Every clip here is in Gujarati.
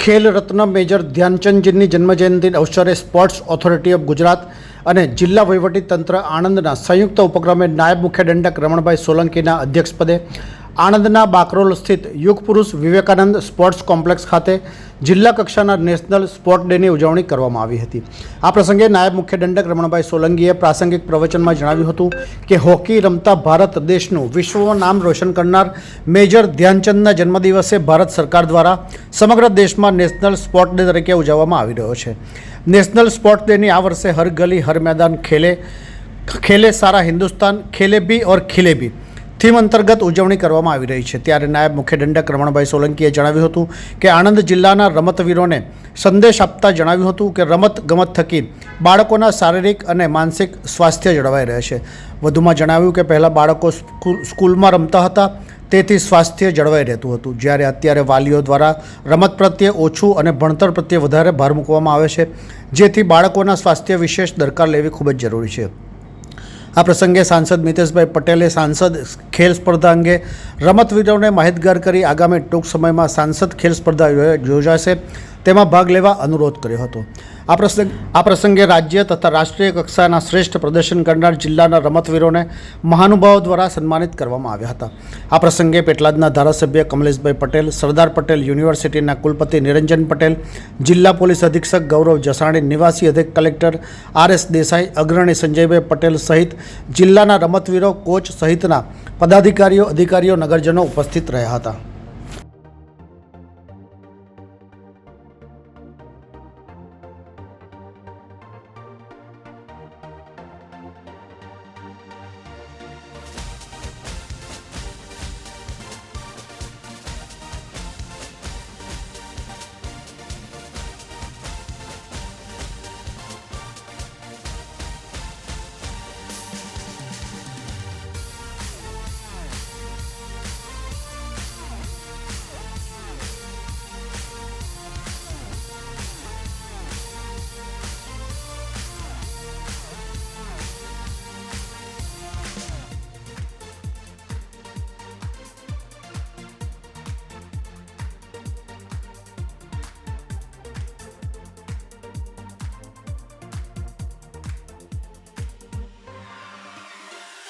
ખેલ રત્ન મેજર ધ્યાનચંદજીની જન્મજયંતિ અવસરે સ્પોર્ટ્સ ઓથોરિટી ઓફ ગુજરાત અને જિલ્લા વહીવટી તંત્ર આણંદના સંયુક્ત ઉપક્રમે નાયબ મુખ્ય દંડક રમણભાઈ સોલંકીના અધ્યક્ષપદે આણંદના બાકરોલ સ્થિત યુગ પુરુષ વિવેકાનંદ સ્પોર્ટ્સ કોમ્પ્લેક્સ ખાતે જિલ્લા કક્ષાના નેશનલ સ્પોર્ટ ડેની ઉજવણી કરવામાં આવી હતી। આ પ્રસંગે નાયબ મુખ્ય દંડક રમણભાઈ સોલંકીએ પ્રાસંગિક પ્રવચનમાં જણાવ્યું હતું કે હોકી રમતા ભારત દેશનું વિશ્વમાં નામ રોશન કરનાર મેજર ધ્યાનચંદના જન્મદિવસે ભારત સરકાર દ્વારા સમગ્ર દેશમાં નેશનલ સ્પોર્ટ ડે તરીકે ઉજવવામાં આવી રહ્યો છે। નેશનલ સ્પોર્ટ ડેની આ વર્ષે હર ગલી હર मैदान ખેલે સારા હિન્દુસ્તાન ખેલે બી ઓર ખિલે બી થીમ અંતર્ગત ઉજવણી કરવામાં આવી રહી છે। ત્યારે નાયબ મુખ્ય દંડક રમણભાઈ સોલંકીએ જણાવ્યું હતું કે આણંદ જિલ્લાના રમતવીરોને સંદેશ આપતા જણાવ્યું હતું કે રમત ગમત થકી બાળકોના શારીરિક અને માનસિક સ્વાસ્થ્ય જળવાઈ રહે છે। વધુમાં જણાવ્યું કે પહેલાં બાળકો સ્કૂલમાં રમતા હતા તેથી સ્વાસ્થ્ય જળવાઈ રહેતું હતું, જ્યારે અત્યારે વાલીઓ દ્વારા રમત પ્રત્યે ઓછું અને ભણતર પ્રત્યે વધારે ભાર મૂકવામાં આવે છે, જેથી બાળકોના સ્વાસ્થ્ય વિશેષ દરકાર લેવી ખૂબ જ જરૂરી છે। આ પ્રસંગે સાંસદ મિતેશભાઈ પટેલે સાંસદ ખેલ સ્પર્ધા અંગે રમતવીરોને માહિતગાર કરી આગામી ટૂંક સમયમાં સાંસદ ખેલ સ્પર્ધા યોજાશે તેમાં ભાગ લેવા અનુરોધ કર્યો હતો। આ પ્રસંગે રાજ્ય તથા રાષ્ટ્રીય કક્ષાના શ્રેષ્ઠ પ્રદર્શન કરનાર જિલ્લાના રમતવીરોને મહાનુભાવો દ્વારા સન્માનિત કરવામાં આવ્યા હતા। આ પ્રસંગે પેટલાદના ધારાસભ્ય કમલેશભાઈ પટેલ, સરદાર પટેલ યુનિવર્સિટીના કુલપતિ નિરંજન પટેલ, જિલ્લા પોલીસ અધિક્ષક ગૌરવ જસાણી, નિવાસી અધિક કલેક્ટર RS દેસાઈ, અગ્રણી સંજયભાઈ પટેલ સહિત જિલ્લાના રમતવીરો, કોચ સહિતના પદાધિકારીઓ, અધિકારીઓ, નગરજનો ઉપસ્થિત રહ્યા હતા।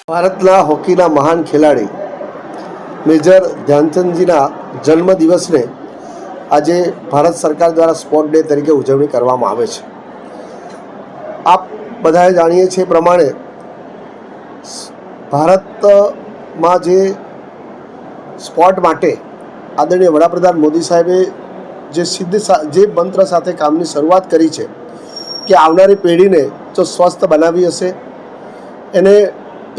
ભારતના હોકીના મહાન ખેલાડી મેજર ધ્યાનચંદજીના જન્મદિવસને આજે ભારત સરકાર દ્વારા સ્પોર્ટ ડે તરીકે ઉજવણી કરવામાં આવે છે। આપ બધાએ જાણીએ છીએ પ્રમાણે ભારતમાં જે સ્પોર્ટ માટે આદરણીય વડાપ્રધાન મોદી સાહેબે જે મંત્ર સાથે કામની શરૂઆત કરી છે કે આવનારી પેઢીને જો સ્વસ્થ બનાવી હશે,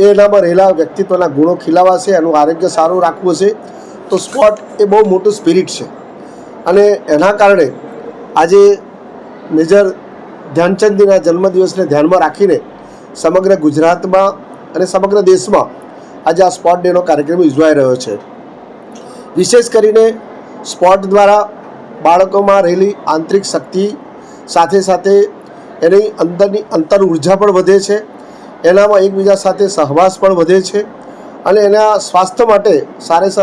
એનામાં રહેલા વ્યક્તિત્વના ગુણો ખીલાવા છે, એનું આરોગ્ય સારું રાખવું હશે, તો સ્પોર્ટ એ બહુ મોટું સ્પિરિટ છે। અને એના કારણે આજે મેજર ધ્યાનચંદજીના જન્મદિવસને ધ્યાનમાં રાખીને સમગ્ર ગુજરાતમાં અને સમગ્ર દેશમાં આજે આ સ્પોર્ટ ડેનો કાર્યક્રમ ઉજવાઈ રહ્યો છે। વિશેષ કરીને સ્પોર્ટ દ્વારા બાળકોમાં રહેલી આંતરિક શક્તિ સાથે સાથે એની અંદરની અંતર ઉર્જા પણ વધે છે, એનામાં એકબીજા સાથે સહવાસ પણ વધે છે અને એના સ્વાસ્થ્ય માટે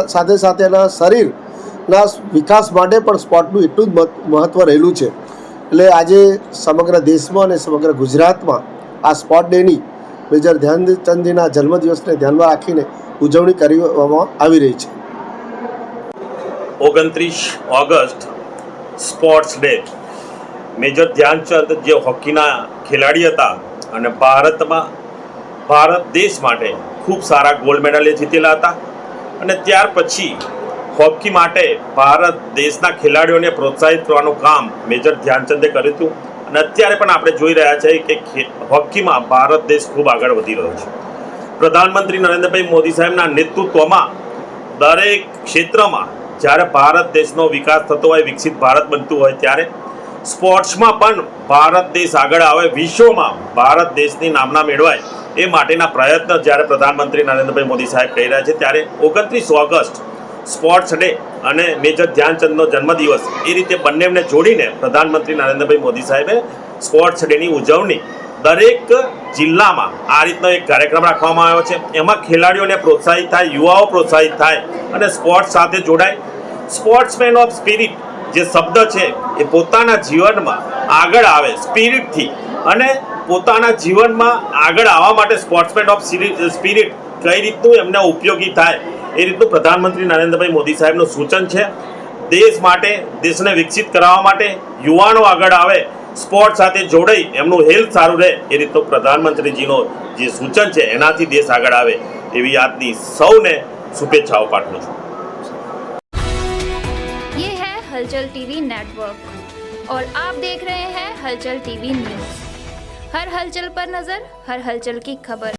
સાથે સાથે એના શરીરના વિકાસ માટે પણ સ્પોર્ટનું એટલું જ મહત્ત્વ રહેલું છે। એટલે આજે સમગ્ર દેશમાં અને સમગ્ર ગુજરાતમાં આ સ્પોર્ટ ડેની મેજર ધ્યાનચંદજીના જન્મદિવસને ધ્યાનમાં રાખીને ઉજવણી કરવામાં આવી રહી છે। 29 August sports day. Major Dhyanchand જે હોકીના ખેલાડી હતા અને ભારત દેશ માટે ખૂબ સારા ગોલ્ડ મેડલ જીતેલા હતા અને ત્યાર પછી હોકી માટે ભારત દેશના ખેલાડીઓને પ્રોત્સાહિત કરવાનું કામ મેજર ધ્યાનચંદે કર્યું હતું અને અત્યારે પણ આપણે જોઈ રહ્યા છીએ કે હોકીમાં ભારત દેશ ખૂબ આગળ વધી રહ્યો છે। પ્રધાનમંત્રી નરેન્દ્રભાઈ મોદી સાહેબના નેતૃત્વમાં દરેક ક્ષેત્રમાં જ્યારે ભારત દેશનો વિકાસ થતો હોય, વિકસિત ભારત બનતું હોય, ત્યારે સ્પોર્ટ્સમાં પણ ભારત દેશ આગળ આવે, વિશ્વમાં ભારત દેશની નામના મેળવાય એ માટેના પ્રયત્ન જ્યારે પ્રધાનમંત્રી નરેન્દ્રભાઈ મોદી સાહેબ કરી રહ્યા છે, ત્યારે 29 ઓગસ્ટ સ્પોર્ટ્સ ડે અને મેજર ધ્યાનચંદનો જન્મદિવસ એ રીતે બંનેને જોડીને પ્રધાનમંત્રી નરેન્દ્રભાઈ મોદી સાહેબે સ્પોર્ટ્સ ડેની ઉજવણી દરેક જિલ્લામાં આ રીતનો એક કાર્યક્રમ રાખવામાં આવ્યો છે। એમાં ખેલાડીઓને પ્રોત્સાહિત થાય, યુવાઓ પ્રોત્સાહિત થાય અને સ્પોર્ટ્સ સાથે જોડાય। સ્પોર્ટ્સમેન ઓફ સ્પિરિટ જે શબ્દ છે એ પોતાના જીવનમાં આગળ આવે સ્પિરિટથી, અને પોતાના જીવનમાં આગળ આવવા માટે સ્પોર્ટ્સમેન ઓફ સ્પિરિટ કઈ રીતનું એમને ઉપયોગી થાય એ રીતનું પ્રધાનમંત્રી નરેન્દ્રભાઈ મોદી સાહેબનું સૂચન છે. દેશ માટે, દેશને વિકસિત કરાવવા માટે યુવાનો આગળ આવે, સ્પોર્ટ સાથે જોડાઈ એમનું હેલ્થ સારું રહે એ રીતનું પ્રધાનમંત્રીજીનો જે સૂચન છે એનાથી દેશ આગળ આવે એવી આજની સૌને શુભેચ્છાઓ પાઠવું છું. ये है हलचल टीवी नेटवर्क और आप देख रहे हैं हलचल टीवी न्यूज. हर हलचल पर नजर, हर हलचल की खबर.